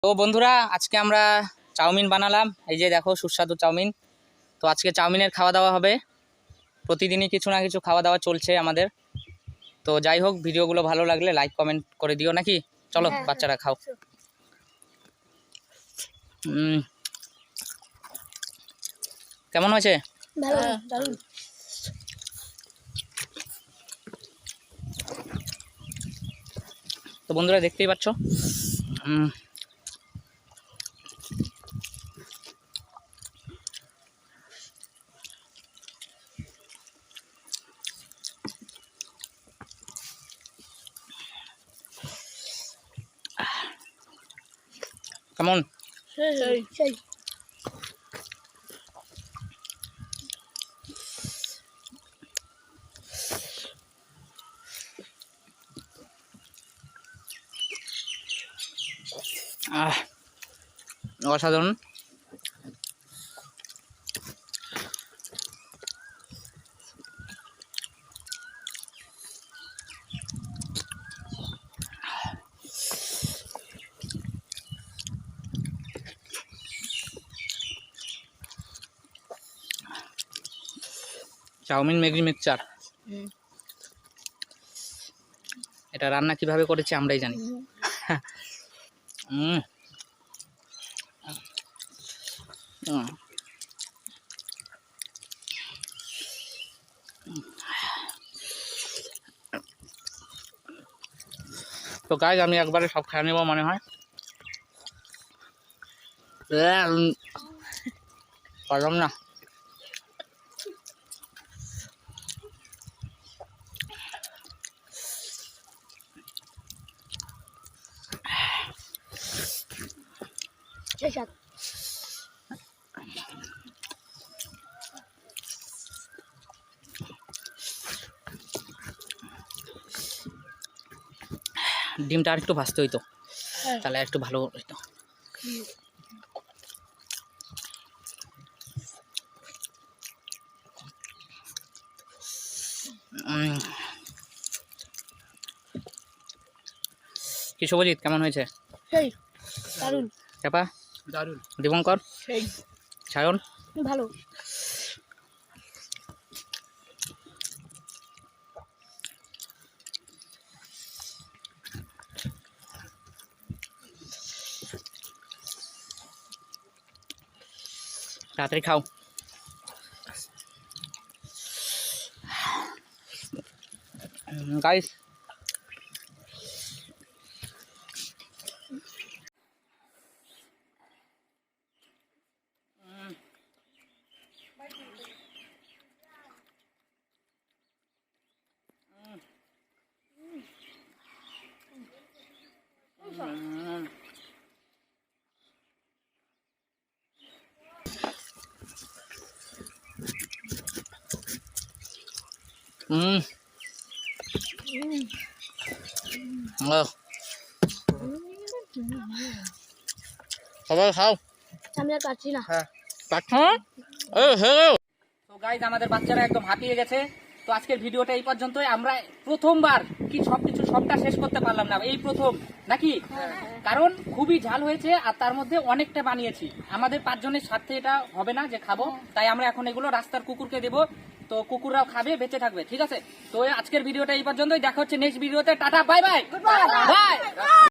তো বন্ধুরা আজকে আমরা চাউমিন বানালাম, এই যে দেখো সুস্বাদু চাউমিন। তো আজকে চাউমিনের খাওয়া দাওয়া হবে, প্রতিদিনই কিছু না কিছু খাওয়া দাওয়া চলছে আমাদের। তো যাই হোক, ভিডিওগুলো ভালো লাগলে লাইক কমেন্ট করে দিও নাকি। চলো বাচ্চারা খাও। কেমন হয়েছে? তো বন্ধুরা দেখতেই পাচ্ছ, কেমন? অসাধারণ। চাউমিন ম্যাগি মিক্সচার, এটা রান্না কিভাবে করেছি আমরাই জানি। তো গাইজ আমি একবারে সব খেয়ে নেবো মনে হয়। পারলাম না। ডিমটা আর একটু ভাজতে হইতো, তাহলে একটু ভালো হইতো। কি শুভজিৎ, কেমন হয়েছে? দারুণ। চাপা দারুণ। দীপঙ্কর, সায়ন ভালো। তাড়াতাড়ি খাও। গাইস সবাই খাও। আমি আর পাচ্ছি না। তো গাইজ আমাদের বাচ্চারা একদম হাঁপিয়ে গেছে। তো আজকের ভিডিওটা এই পর্যন্তই। আমরা প্রথমবার কি সবকিছু সবটা শেষ করতে পারলাম না, এই প্রথম নাকি, কারণ খুবই ঝাল হয়েছে আর তার মধ্যে অনেকটা বানিয়েছি। আমাদের 5 জনের স্বার্থে এটা হবে না যে খাবো, তাই আমরা এখন এগুলো রাস্তার কুকুরকে দেবো, তো কুকুররাও খাবে, বেঁচে থাকবে, ঠিক আছে। তো আজকের ভিডিওটা এই পর্যন্তই, দেখা হচ্ছে নেক্সট ভিডিওতে। Tata, bye bye bye.